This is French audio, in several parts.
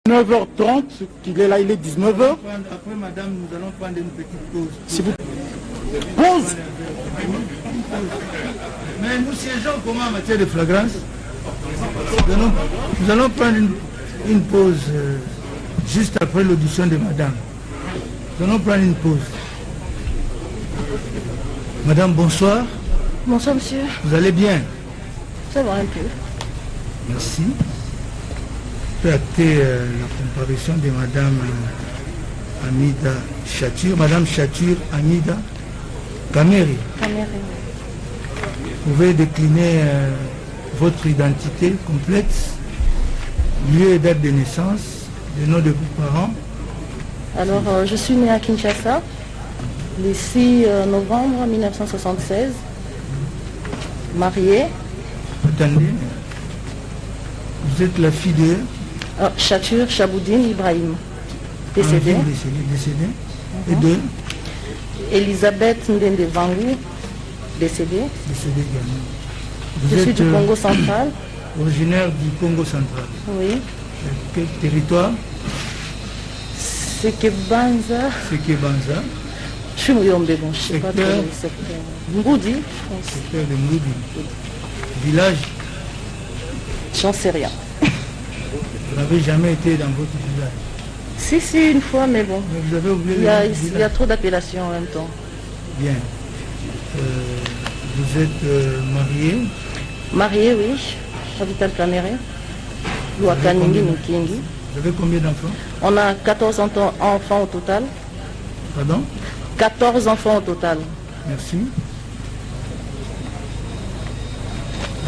9h30, qu'il est là, il est 19h. Après, madame, nous allons prendre une petite pause. Si vous... Pause. Mais nous siégeons comment en matière de flagrance? Nous allons prendre une pause juste après l'audition de madame. Nous allons prendre une pause. Madame, bonsoir. Bonsoir, monsieur. Vous allez bien? Ça va un peu. Merci. Je peux acter la comparution de madame Amida Chatur. Madame Chatur Amida Kameri. Kameri. Vous pouvez décliner votre identité complète, lieu et date de naissance, le nom de vos parents. Alors, je suis née à Kinshasa, le 6 novembre 1976, mariée. Attendez, vous êtes la fille de... Chatur Chaboudine Ibrahim, décédée. Décédée. Et de... Elisabeth Ndende Vangou, décédée. Décédée également. Je suis du Congo central. Originaire du Congo central. Oui. Quel territoire? Sekebanza. Sekebanza. Je suis Mouyombe, bon, je ne sais pas trop le secteur. Mboudi, je pense. Secteur de Mboudi. Village? J'en sais rien. Vous n'avez jamais été dans votre village? Si, une fois, mais bon. Mais vous avez oublié il y a trop d'appellations en même temps. Bien. Vous êtes marié? Marié, oui. Habitat Planéré. Louakaningi, Nkingi. Vous avez combien d'enfants? On a 14 enfants au total. Pardon? 14 enfants au total. Merci.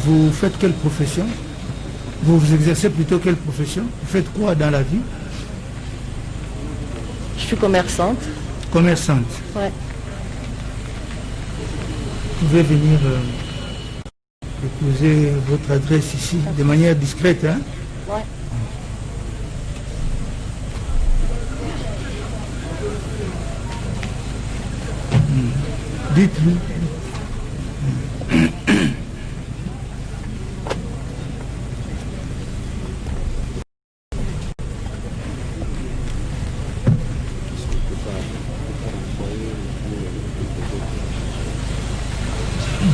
Vous faites quelle profession? Vous exercez plutôt quelle profession? Vous faites quoi dans la vie? Je suis commerçante. Commerçante? Ouais. Vous pouvez venir déposer votre adresse ici de manière discrète, hein? Ouais. Dites-lui.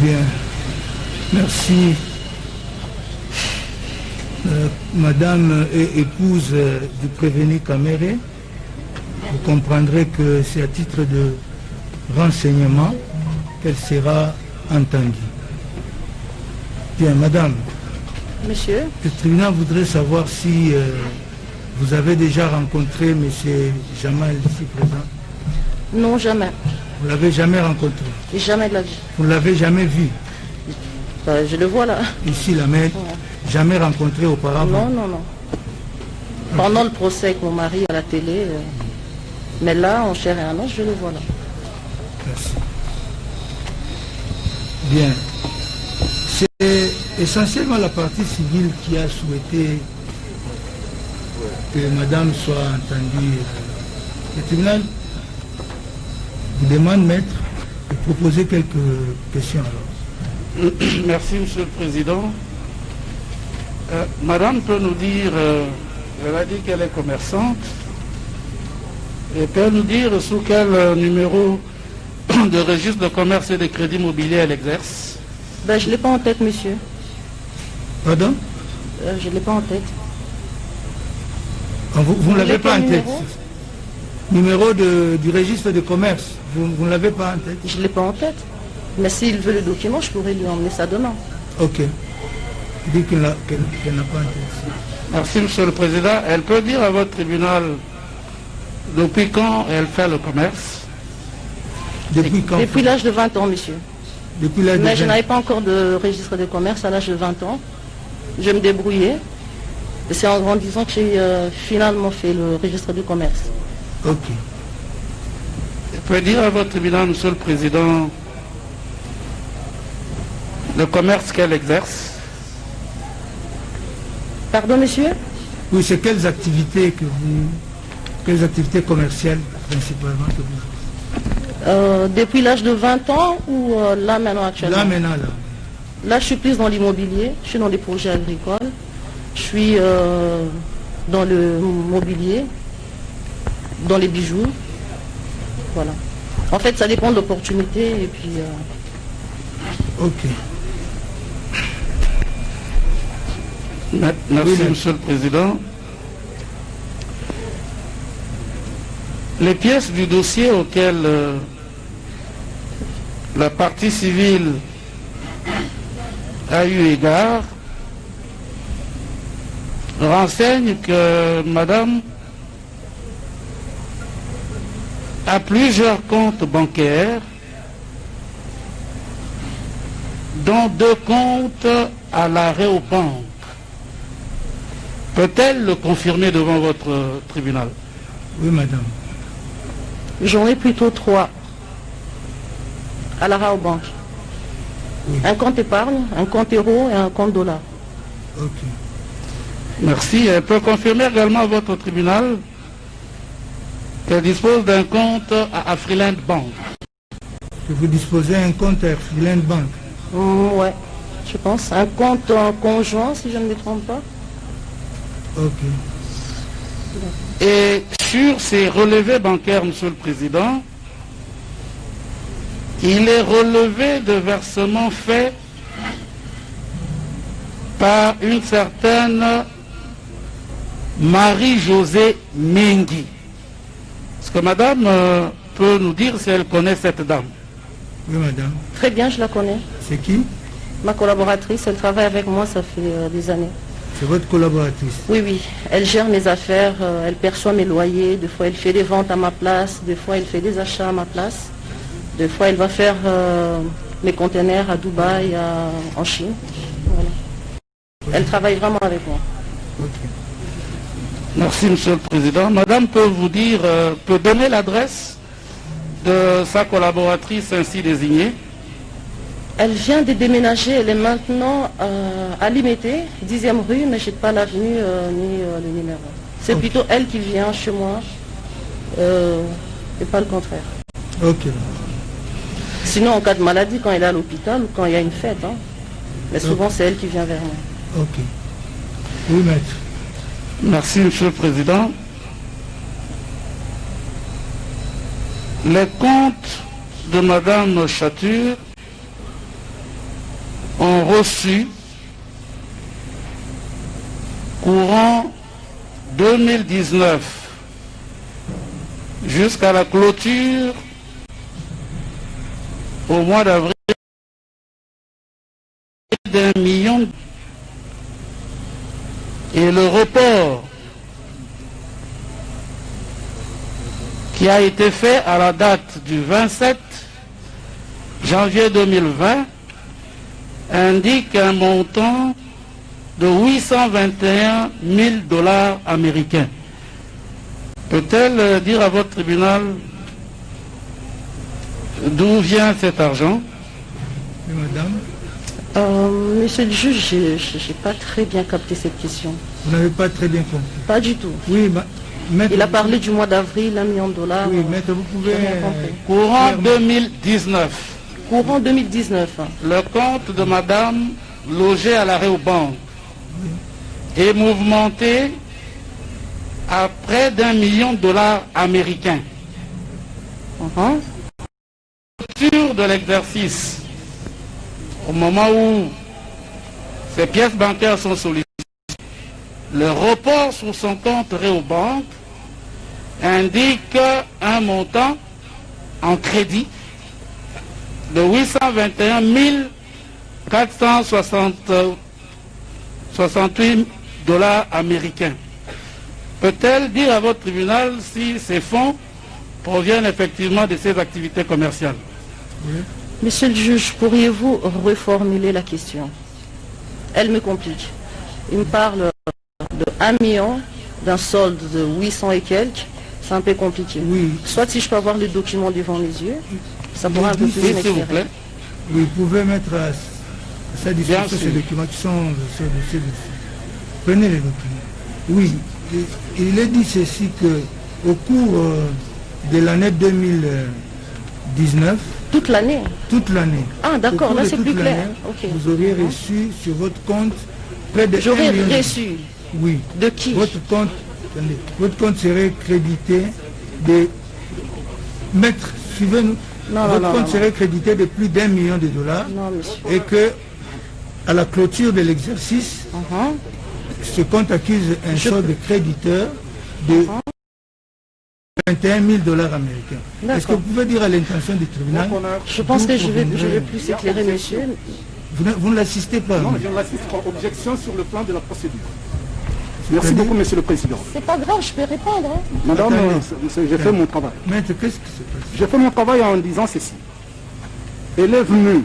Bien. Merci. Madame est épouse du prévenu Kamere. Vous comprendrez que c'est à titre de renseignement qu'elle sera entendue. Bien, madame. Monsieur. Le tribunal voudrait savoir si vous avez déjà rencontré M. Jamal ici présent. Non, jamais. Vous ne l'avez jamais rencontré? Jamais de la vie. Vous ne l'avez jamais vu? Je le vois là. Ici, la mère, jamais rencontré auparavant? Non. Pendant le procès avec mon mari à la télé, mais là, en chair et en os, je le vois là. Merci. Bien. C'est essentiellement la partie civile qui a souhaité que madame soit entendue. Le tribunal vous demande, maître, de proposer quelques questions alors. Merci, Monsieur le Président. Madame peut nous dire, elle a dit qu'elle est commerçante, et peut nous dire sous quel numéro de registre de commerce et de crédit immobilier elle exerce? Je ne l'ai pas en tête, monsieur. Pardon? Je ne l'ai pas en tête. Vous ne l'avez pas en tête? Numéro du registre de commerce, vous ne l'avez pas en tête? Je ne l'ai pas en tête. Mais s'il veut le document, je pourrais lui emmener ça demain. Ok. Il dit qu'elle n'a pas en tête. Merci, Monsieur le Président. Elle peut dire à votre tribunal depuis quand elle fait le commerce? Depuis quand? Depuis l'âge de 20 ans, monsieur. Depuis l'âge de 20 ans. Mais je n'avais pas encore de registre de commerce à l'âge de 20 ans. Je me débrouillais. Et c'est en grandissant que j'ai finalement fait le registre de commerce. Ok. Elle peut dire à votre tribunal, Monsieur le Président, le commerce qu'elle exerce? Pardon, monsieur? Oui, c'est quelles activités commerciales principalement que vous... Depuis l'âge de 20 ans ou là maintenant actuellement? Là maintenant, là. Là, je suis plus dans l'immobilier, je suis dans les projets agricoles. Je suis dans le mobilier, dans les bijoux. Voilà. En fait, ça dépend de l'opportunité et puis... Ok. Merci, Monsieur le Président. Les pièces du dossier auxquelles la partie civile a eu égard renseignent que Madame a plusieurs comptes bancaires, dont 2 comptes à l'arrêt aux banques. Peut-elle le confirmer devant votre tribunal? Oui, madame. J'en ai plutôt 3 à la Raobank. Oui. Un compte épargne, un compte euro et un compte dollar. Ok. Merci. Elle peut confirmer également à votre tribunal qu'elle dispose d'un compte à Afriland Bank. Que vous disposez d'un compte à Freeland Bank. Ouais, je pense. Un compte en conjoint, si je ne me trompe pas. Ok. Et sur ces relevés bancaires, Monsieur le Président, il est relevé de versements faits par une certaine Marie-Josée Mengi. Est-ce que Madame peut nous dire si elle connaît cette dame? Oui, madame. Très bien, je la connais. C'est qui? Ma collaboratrice, elle travaille avec moi, ça fait des années. C'est votre collaboratrice. Oui, oui. Elle gère mes affaires, elle perçoit mes loyers. Des fois, elle fait des ventes à ma place. Des fois, elle fait des achats à ma place. Des fois, elle va faire mes conteneurs à Dubaï, en Chine. Voilà. Elle travaille vraiment avec moi. Ok. Merci, Monsieur le Président. Madame peut vous dire, peut donner l'adresse de sa collaboratrice ainsi désignée? Elle vient de déménager, elle est maintenant à Limité, 10e rue, mais je n'ai pas l'avenue ni le numéro. C'est plutôt elle qui vient chez moi, et pas le contraire. Ok. Sinon, en cas de maladie, quand elle est à l'hôpital ou quand il y a une fête, hein, mais souvent c'est elle qui vient vers moi. Ok. Oui, maître. Merci, Monsieur le Président. Les comptes de Madame Chature ont reçu courant 2019 jusqu'à la clôture au mois d'avril d'1 million et le report qui a été fait à la date du 27 janvier 2020 indique un montant de 821 000 $ américains. Peut-elle dire à votre tribunal d'où vient cet argent? Oui, madame. Monsieur le juge, je n'ai pas très bien capté cette question. Vous n'avez pas très bien compris. Pas du tout. Oui, maître. Il a parlé du mois d'avril, 1 million de $. Oui, maître, vous pouvez... J'ai rien compris. Courant 2019. Courant 2019. Le compte de Madame logée à l'arrêt aux banques est mouvementé à près d'1 million de $ américains. Sur de l'exercice, au moment où ces pièces bancaires sont sollicitées, le report sur son compte Réobank indique un montant en crédit de 821 468 $ américains. Peut-elle dire à votre tribunal si ces fonds proviennent effectivement de ces activités commerciales? Oui. Monsieur le juge, pourriez-vous reformuler la question? Elle me complique. Il me parle de 1 million, d'un solde de 800 et quelques. C'est un peu compliqué. Oui. Soit si je peux avoir le document devant les yeux, ça pourra un peu plus Oui, s'il vous m'éclairer. plaît. Oui, vous pouvez mettre à sa Bien disposition sûr. ces documents qui sont sur le dossier. Prenez les documents. Oui, il est dit ceci que au cours de l'année 2019, Toute l'année. toute l'année, Ah, d'accord, au cours là de c'est toute plus clair. l'année, Ok. vous auriez reçu sur votre compte près de 1 J'aurais million. reçu. Oui. De qui? Votre compte, attendez, votre compte serait crédité de... Maître, suivez-nous. Votre compte serait crédité de plus d'1 million de dollars. Non, monsieur. Et que, à la clôture de l'exercice, ce compte accuse un solde de créditeur de 21 000 dollars américains. Est-ce que vous pouvez dire à l'intention du tribunal? Je pense que je vais plus éclairer, monsieur. Vous ne l'assistez pas? Non, je l'assiste par objection sur le plan de la procédure. Merci beaucoup, Monsieur le Président. C'est pas grave, je peux répondre. Hein. Madame, j'ai fait mon travail. Maître, qu'est-ce qui se passe? J'ai fait mon travail en disant ceci. Elle est venue,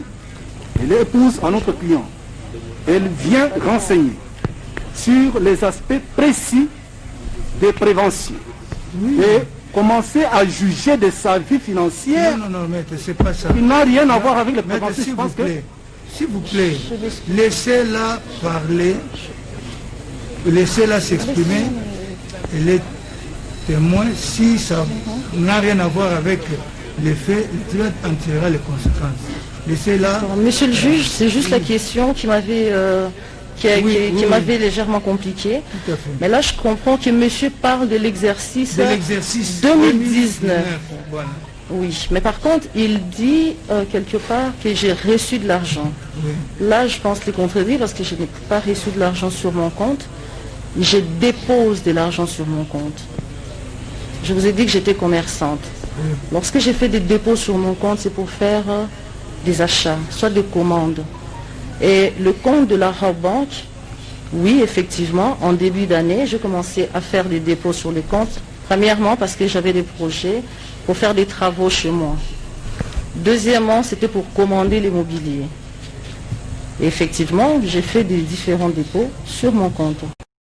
elle est épouse à notre client. Elle vient renseigner sur les aspects précis des préventions. Et commencer à juger de sa vie financière. Non, maître, c'est pas ça. Il n'a rien à voir avec les Maître, préventions. s'il vous plaît, laissez-la parler, laissez-la s'exprimer. Elle est témoin. Si ça n'a rien à voir avec les faits, le tribunal en tirera les conséquences. Laissez-la. Monsieur le juge, c'est juste la question qui m'avait m'avait légèrement compliqué. Tout à fait. Mais là, je comprends que monsieur parle de l'exercice 2019. Voilà. Oui, mais par contre, il dit quelque part que j'ai reçu de l'argent. Oui. Là, je pense le contredire parce que je n'ai pas reçu de l'argent sur mon compte. Je dépose de l'argent sur mon compte. Je vous ai dit que j'étais commerçante. Oui. Lorsque j'ai fait des dépôts sur mon compte, c'est pour faire des achats, soit des commandes. Et le compte de la Rabobank, oui, effectivement, en début d'année, j'ai commencé à faire des dépôts sur les comptes. Premièrement, parce que j'avais des projets pour faire des travaux chez moi. Deuxièmement, c'était pour commander l'immobilier. Et effectivement, j'ai fait des différents dépôts sur mon compte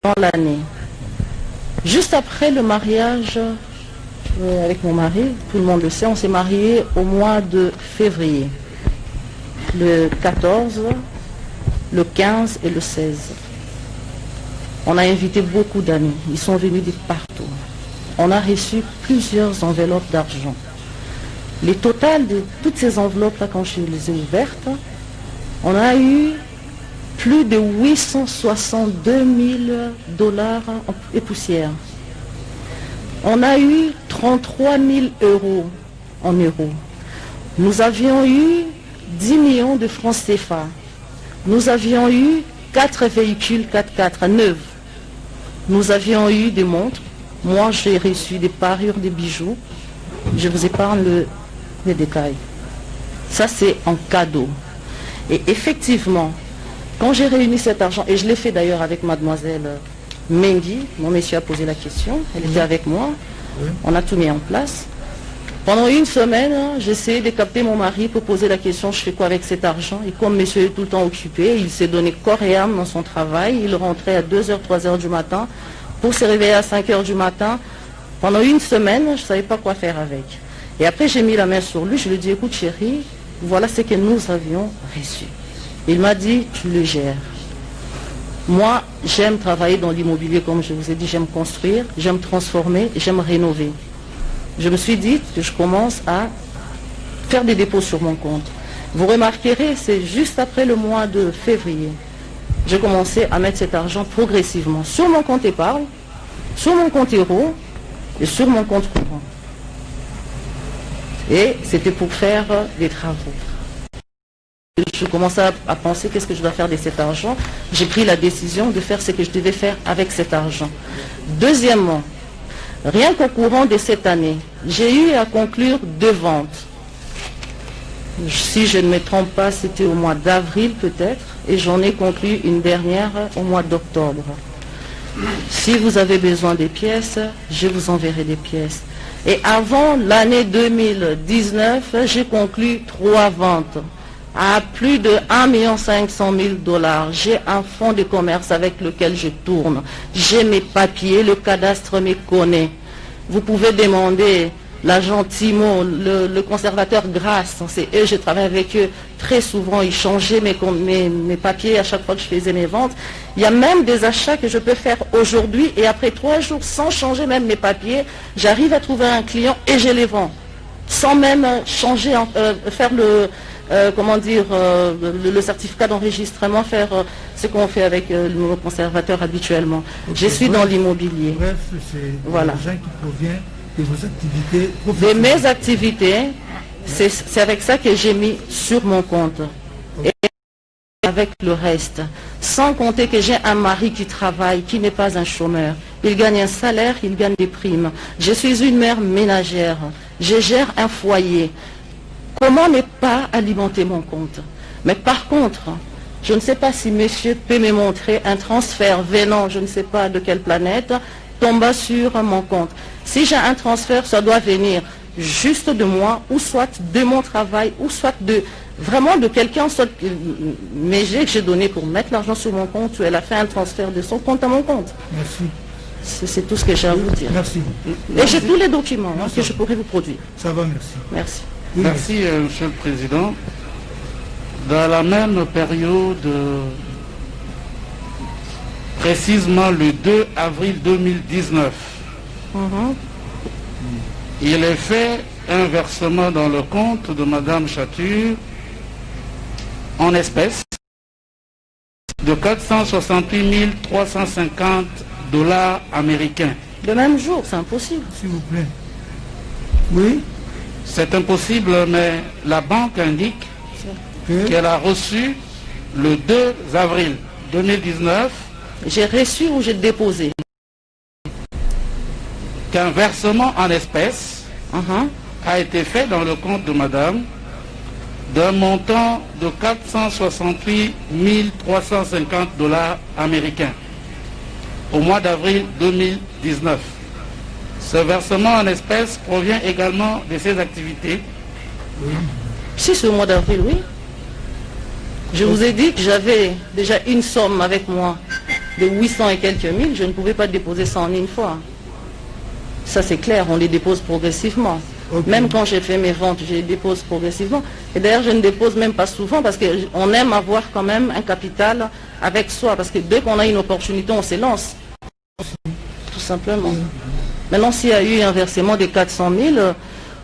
dans l'année. Juste après le mariage avec mon mari, tout le monde le sait, on s'est mariés au mois de février. Le 14, le 15 et le 16. On a invité beaucoup d'amis. Ils sont venus de partout. On a reçu plusieurs enveloppes d'argent. Les totales de toutes ces enveloppes-là, quand je les ai ouvertes, on a eu plus de 862 000 dollars et poussière. On a eu 33 000 euros en euros. Nous avions eu 10 millions de francs CFA. Nous avions eu 4 véhicules 4x4 neufs. Nous avions eu des montres. Moi, j'ai reçu des parures, des bijoux. Je vous épargne les détails. Ça, c'est en cadeau. Et effectivement, quand j'ai réuni cet argent, et je l'ai fait d'ailleurs avec mademoiselle Mengi, mon monsieur a posé la question, elle était avec moi, on a tout mis en place. Pendant une semaine, j'ai essayé de capter mon mari pour poser la question, je fais quoi avec cet argent? Et comme monsieur est tout le temps occupé, il s'est donné corps et âme dans son travail, il rentrait à 2h, 3h du matin, pour se réveiller à 5h du matin. Pendant une semaine, je ne savais pas quoi faire avec. Et après, j'ai mis la main sur lui, je lui ai dit, écoute chérie, voilà ce que nous avions reçu. Il m'a dit, tu le gères. Moi, j'aime travailler dans l'immobilier, comme je vous ai dit, j'aime construire, j'aime transformer, j'aime rénover. Je me suis dit que je commence à faire des dépôts sur mon compte. Vous remarquerez, c'est juste après le mois de février. J'ai commencé à mettre cet argent progressivement sur mon compte épargne, sur mon compte euro et sur mon compte courant. Et c'était pour faire des travaux. Je commençais à penser qu'est-ce que je dois faire de cet argent. J'ai pris la décision de faire ce que je devais faire avec cet argent. Deuxièmement, rien qu'au courant de cette année, j'ai eu à conclure 2 ventes. Si je ne me trompe pas, c'était au mois d'avril peut-être, et j'en ai conclu une dernière au mois d'octobre. Si vous avez besoin des pièces, je vous enverrai des pièces. Et avant l'année 2019, j'ai conclu 3 ventes à plus de 1 500 000 dollars. J'ai un fonds de commerce avec lequel je tourne. J'ai mes papiers, le cadastre me connaît. Vous pouvez demander l'agent Timo, le conservateur Grasse, c'est eux, je travaille avec eux très souvent, ils changeaient mes papiers à chaque fois que je faisais mes ventes. Il y a même des achats que je peux faire aujourd'hui et après 3 jours, sans changer même mes papiers, j'arrive à trouver un client et je les vends. Sans même changer, faire le certificat d'enregistrement, faire ce qu'on fait avec le conservateur habituellement. Okay. Je suis dans l'immobilier. Bref, c'est voilà. l'argent qui provient de vos activités de professionnelles. mes activités, c'est avec ça que j'ai mis sur mon compte. Okay. Et avec le reste. Sans compter que j'ai un mari qui travaille, qui n'est pas un chômeur. Il gagne un salaire, il gagne des primes. Je suis une mère ménagère. Je gère un foyer. Comment ne pas alimenter mon compte? Mais par contre, je ne sais pas si monsieur peut me montrer un transfert venant, je ne sais pas de quelle planète, tomba sur mon compte. Si j'ai un transfert, ça doit venir juste de moi, ou soit de mon travail, ou soit vraiment de quelqu'un, soit mais j'ai donné pour mettre l'argent sur mon compte, ou elle a fait un transfert de son compte à mon compte. Merci. C'est tout ce que j'ai à vous dire. Merci. Et j'ai tous les documents que je pourrais vous produire. Ça va, merci. Merci. Oui, merci, Monsieur le Président. Dans la même période, précisément le 2 avril 2019, il est fait un versement dans le compte de Madame Chature en espèces de 468 350 $ américains. Le même jour, c'est impossible. s'il vous plaît. Oui. C'est impossible, mais la banque indique qu'elle a reçu le 2 avril 2019. J'ai reçu ou j'ai déposé? Qu'un versement en espèces a été fait dans le compte de Madame d'un montant de 468 350 $ américains au mois d'avril 2019. Ce versement en espèces provient également de ses activités. Si c'est au mois d'avril, oui. Je vous ai dit que j'avais déjà une somme avec moi de 800 et quelques mille. Je ne pouvais pas déposer ça en une fois. Ça c'est clair, on les dépose progressivement. Okay. Même quand j'ai fait mes ventes, je les dépose progressivement. Et d'ailleurs, je ne dépose même pas souvent parce qu'on aime avoir quand même un capital avec soi. Parce que dès qu'on a une opportunité, on s'élance. Tout simplement. Maintenant, s'il y a eu un versement de 400 000,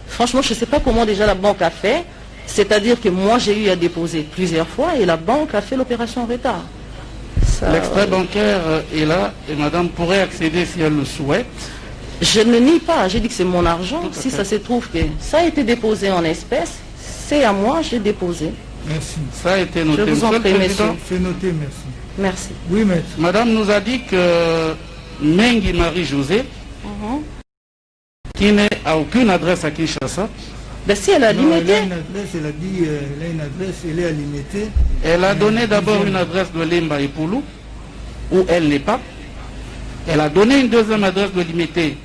franchement, je ne sais pas comment déjà la banque a fait. C'est-à-dire que moi, j'ai eu à déposer plusieurs fois et la banque a fait l'opération en retard. L'extrait bancaire est là et Madame pourrait accéder si elle le souhaite. Je ne nie pas, j'ai dit que c'est mon argent. Si ça se trouve que ça a été déposé en espèces, c'est à moi, j'ai déposé. Merci. Ça a été noté. Je vous en prie, monsieur. C'est noté, merci. Merci. Oui, maître. Madame nous a dit que Mengi Marie-Josée, qui n'est à aucune adresse à Kinshasa. Ben si elle a limité. Elle a une adresse, elle a dit, elle a une adresse, elle est à limiter. Elle a donné d'abord une adresse de Lemba et Poulou, où elle n'est pas. Elle a donné une deuxième adresse de limité,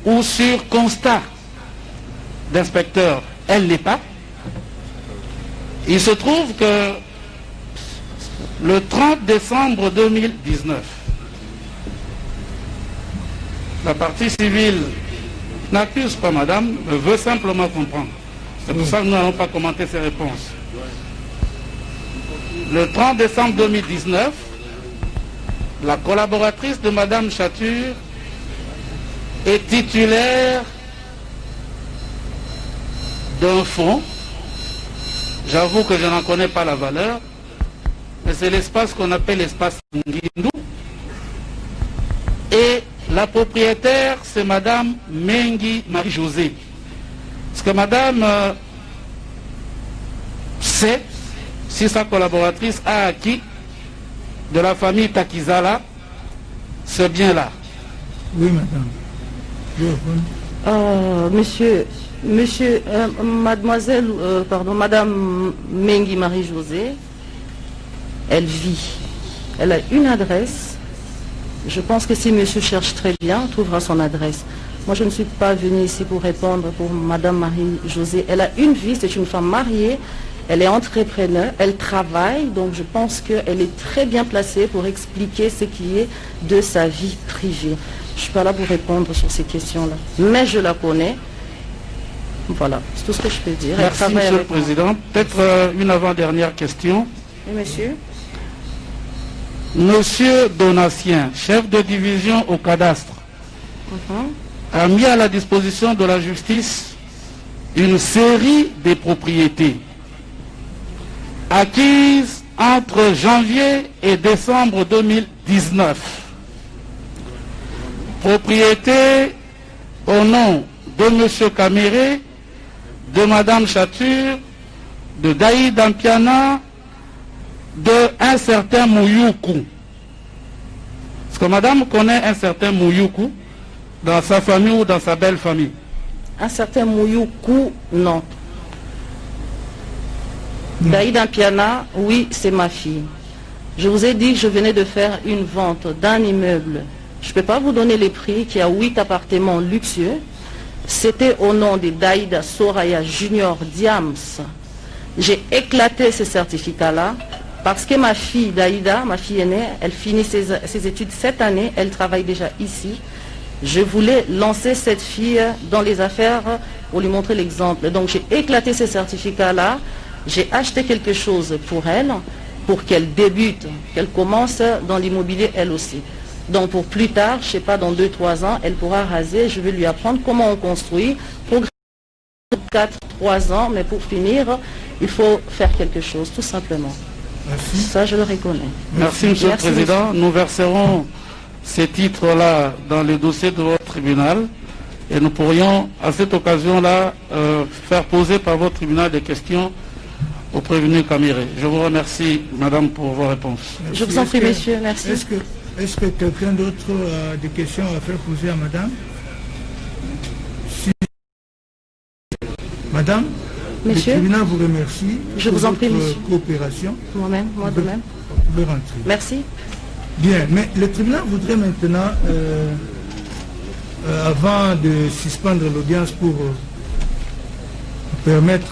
où sur constat d'inspecteur, elle n'est pas. Il se trouve que le 30 décembre 2019, la partie civile n'accuse pas Madame, veut simplement comprendre. C'est pour ça que nous n'allons pas commenter ses réponses. Le 30 décembre 2019, la collaboratrice de Madame Chature est titulaire d'un fonds. J'avoue que je n'en connais pas la valeur, mais c'est l'espace qu'on appelle l'espace Ngindou. Et la propriétaire, c'est Madame Mengi Marie-Josée. Parce que Madame sait si sa collaboratrice a acquis de la famille Takizala ce bien-là. Oui, madame. Mademoiselle, Madame Mengi Marie-Josée, elle vit. Elle a une adresse. Je pense que si monsieur cherche très bien, on trouvera son adresse. Moi, je ne suis pas venue ici pour répondre pour Madame Marie-Josée. Elle a une vie, c'est une femme mariée. Elle est entrepreneur, elle travaille, donc je pense qu'elle est très bien placée pour expliquer ce qui est de sa vie privée. Je ne suis pas là pour répondre sur ces questions-là, mais je la connais. Voilà, c'est tout ce que je peux dire. Merci, Monsieur le Président. Peut-être une avant-dernière question. Oui, monsieur. Monsieur Donatien, chef de division au cadastre, a mis à la disposition de la justice une série de propriétés acquise entre janvier et décembre 2019. Propriété au nom de M. Caméré, de Mme Chature, de Daïd Ampiana, de un certain Mouyoukou. Est-ce que Madame connaît un certain Mouyoukou dans sa famille ou dans sa belle famille? Un certain Mouyoukou, non. Daïd Ampiana, oui, c'est ma fille. Je vous ai dit que je venais de faire une vente d'un immeuble. Je ne peux pas vous donner les prix, qui a 8 appartements luxueux. C'était au nom de Daïda Soraya Junior Diams. J'ai éclaté ces certificats-là parce que ma fille Daïda, ma fille aînée, elle finit ses études cette année, elle travaille déjà ici. Je voulais lancer cette fille dans les affaires pour lui montrer l'exemple. Donc j'ai éclaté ces certificats-là, j'ai acheté quelque chose pour elle, pour qu'elle débute, qu'elle commence dans l'immobilier elle aussi. Donc pour plus tard, je ne sais pas, dans 2-3 ans, elle pourra raser, je vais lui apprendre comment on construit, pour 4-3 ans, mais pour finir, il faut faire quelque chose, tout simplement. Merci. Ça, je le reconnais. Merci, Monsieur le Président. Monsieur. Nous verserons ces titres-là dans le dossier de votre tribunal et nous pourrions, à cette occasion-là, faire poser par votre tribunal des questions au prévenu Caméré. Je vous remercie, Madame, pour vos réponses. Merci. Je vous en prie, messieurs. Merci. Est-ce que quelqu'un d'autre a des questions à faire poser à Madame? Si... Madame, Monsieur, le tribunal vous remercie. Je vous en prie, pour votre monsieur. coopération. moi-même, moi de même. Vous pouvez rentrer. Merci. Bien, mais le tribunal voudrait maintenant, avant de suspendre l'audience pour permettre